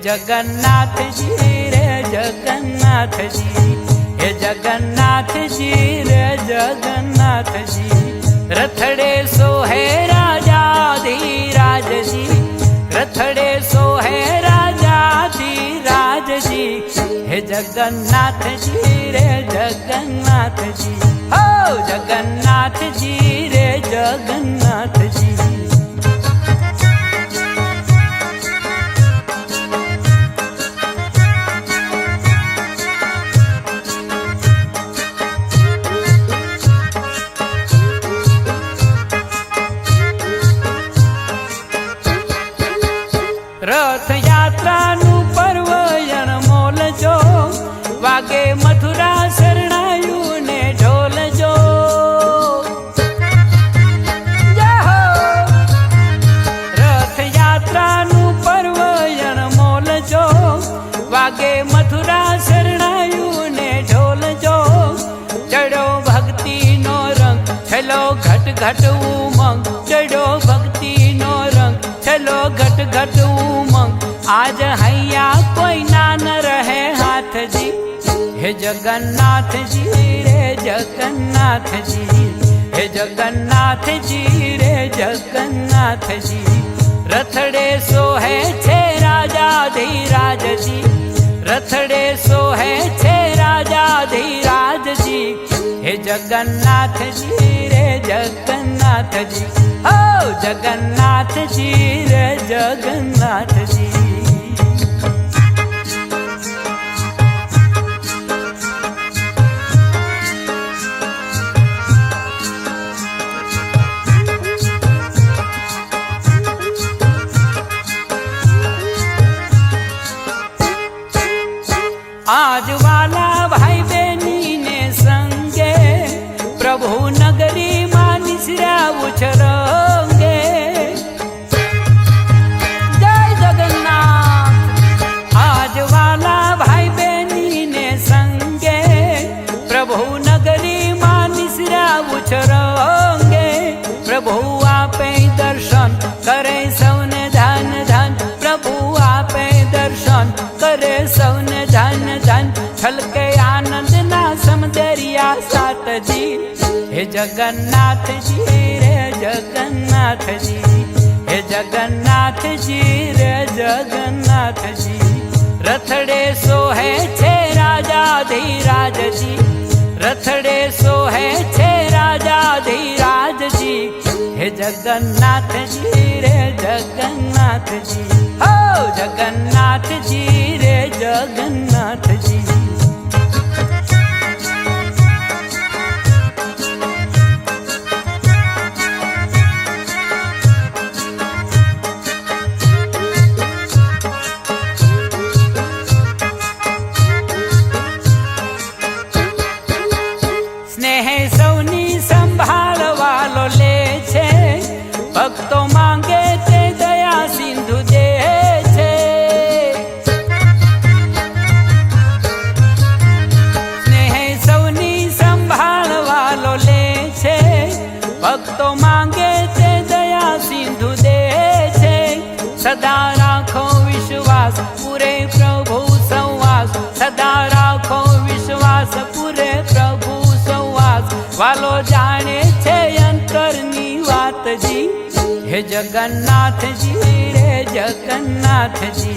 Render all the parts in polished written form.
जगन्नाथ जी रे जगन्नाथ जी, हे जगन्नाथ जी रे जगन्नाथ जी। रथड़े सोहे राजा धीराज जी, रथड़े सोहे राजा धीराज जी। हे जगन्नाथ जी रे जगन्नाथ जी, हो जगन्नाथ जी रे जगन्नाथ जी। रथ यात्रा नु पर्व अणमोल जो, वागे मथुरा शरणायु ने ढोल जो। जय हो। रथ यात्रा नु पर्व अणमोल जो, वागे मथुरा शरणायु ने ढोल जो। चढ़ो भक्ति नो रंग छलो घट घट उमंग, चढ़ो भक्ति नो रंग चलो घट घट उमंग। आज हैया कोई ना न रहे हाथ जी, हे जगन्नाथ जी रे जगन्नाथ जी, हे जगन्नाथ जी रे जगन्नाथ जी। रथड़े सोहे छे राजा धीराज जी, रथड़े सोहे छे राजा धीराज जी। हे जगन्नाथ जी रे जगन्नाथ जी, हो जगन्नाथ जी रे जगन्नाथ जी। आज वाला भाई बहनी ने संगे, प्रभु नगरी मानिसरा उछरोगे। जय जगन्नाथ। आज वाला भाई बहनी ने संगे, प्रभु नगरी मानिसरा उछरोगे। प्रभु आपे दर्शन करे सौने धन धन, प्रभु आपे दर्शन करे सौने धन धन। छलके आनंद ना समदरिया सात जी, हे जगन्नाथ जी रे जगन्नाथ जी, हे जगन्नाथ जी रे जगन्नाथ जी। रथड़े सोहे छे राजा धीराज जी, रथड़े सोहे छे राजा धीराज जी। हे जगन्नाथ जी रे जगन्नाथ जी, हो जगन्नाथ जी रे जगन्नाथ जी। स्नेह सौनी संभाल वालो ले छे, भक्तो मांगे ते दया सिंधु दे छे। स्नेह सौनी संभाल वालो ले छे, भक्तो मांगे ते दया सिंधु दे छे। सदा राखो विश्वास पूरे प्रभु संवास, सदा राखो विश्वास पूरे प्रभु संवास। वालो जाने छे अंतरनी वात जी, हे जगन्नाथ जी रे जगन्नाथ जी,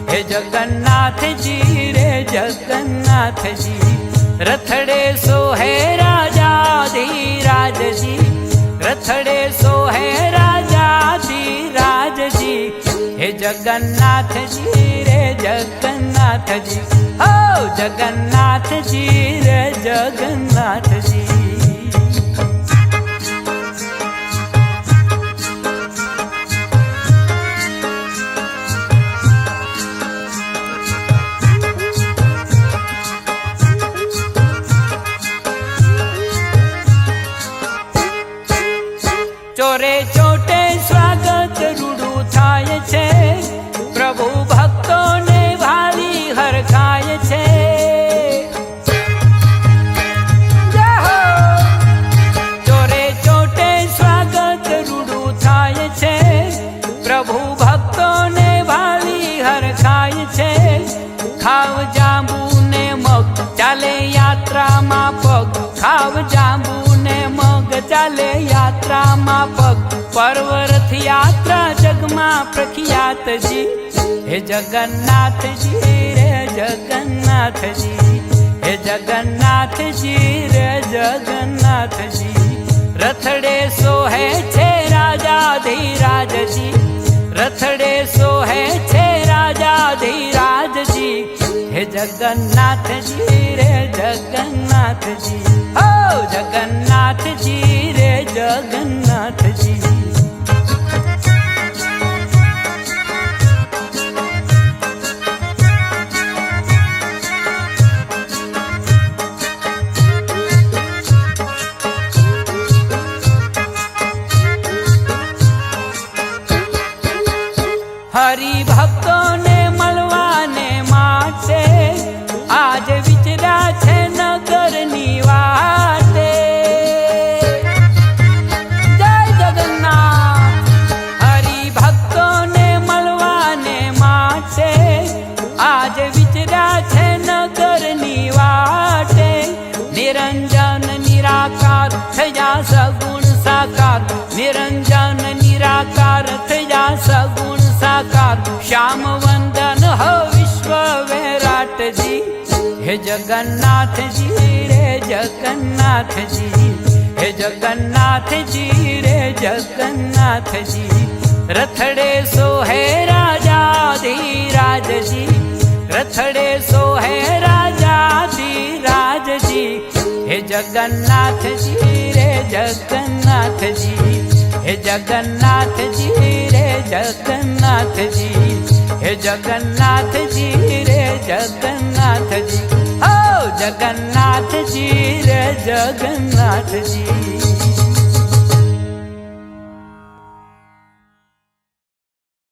हे जगन्नाथ जी रे जगन्नाथ जी। रथड़े सोहे राजा धीराज जी, रथड़े सोहे राजा धीराज जी। हे जगन्नाथ जी रे जगन्नाथ जी, हो जगन्नाथ जी रे जगन्नाथ जी। ચોરે ચોટે સ્વાગત રૂડું થાય છે, પ્રભુ ભક્તોને ભાલી હરખાય છે। જય હો। ભાવ જાંબુ ને મગ ચાલે યાત્રામાં પગ પરવરથ યાત્રા જગમાં પ્રખ્યાતજી હે જગન્નાથજી રે જગન્નાથજી હે જગન્નાથજી રે જગન્નાથજી રથડે સોહે છે રાજાધિરાજજી રથડે સોહે છે રાજાધિરાજજી હે જગન્નાથજી રે જગન્નાથજી હો જગન્નાથજી રે જગન્નાથજી હરિભક્તોને મળવાને માટે આજ વિચરા છે નગરની વાટે જય જગન્નાથ હરિભક્તોને મળવાને માટે આજ વિચરા છે નગરની વાટે નિરંજન નિરાકાર થયા સગુણ સાકાર નિરંજન નિરાકાર થયા સગુણ સાકાર શ્યામ વંદન હો વિશ્વ વિરાટજી હે જગન્નાથજી રે જગન્નાથજી હે જગન્નાથજી રે જગન્નાથજી રથડે સોહે રાજાધિરાજજી રથડે સોહે રાજાધિરાજજી હે જગન્નાથજી રે જગન્નાથજી હે જગન્નાથજી રે જગન્નાથજી હે જગન્નાથજી રે જગન્નાથજી હો જગન્નાથજી રે જગન્નાથજી